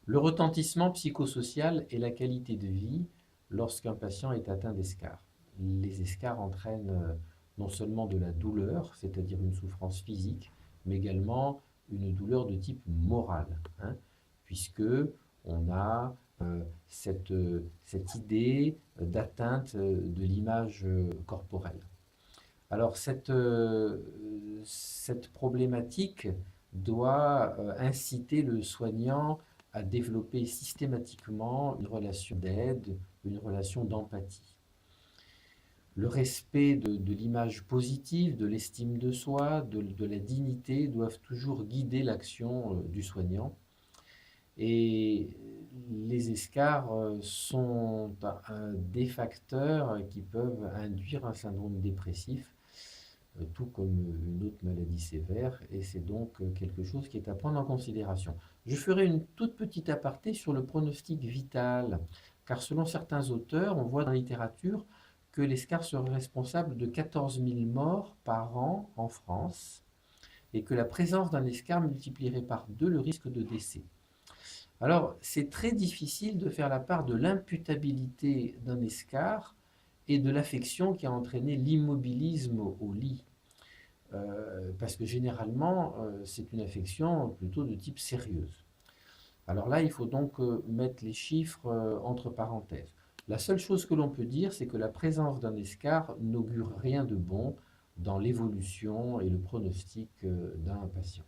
Le retentissement psychosocial est la qualité de vie lorsqu'un patient est atteint d'escar. Les escars entraînent non seulement de la douleur, c'est-à-dire une souffrance physique, mais également une douleur de type moral, hein, puisque on a cette idée d'atteinte de l'image corporelle. Alors cette problématique doit inciter le soignant à développer systématiquement une relation d'aide, une relation d'empathie. Le respect de l'image positive, de l'estime de soi, de la dignité doivent toujours guider l'action du soignant. Et les escars sont des facteurs qui peuvent induire un syndrome dépressif, tout comme une autre maladie sévère, et c'est donc quelque chose qui est à prendre en considération. Je ferai une toute petite aparté sur le pronostic vital, car selon certains auteurs, on voit dans la littérature que l'escar serait responsable de 14 000 morts par an en France, et que la présence d'un escar multiplierait par 2 le risque de décès. Alors, c'est très difficile de faire la part de l'imputabilité d'un escar et de l'affection qui a entraîné l'immobilisme au lit. Parce que généralement, c'est une affection plutôt de type sérieuse. Alors là, il faut donc mettre les chiffres entre parenthèses. La seule chose que l'on peut dire, c'est que la présence d'un escar n'augure rien de bon dans l'évolution et le pronostic d'un patient.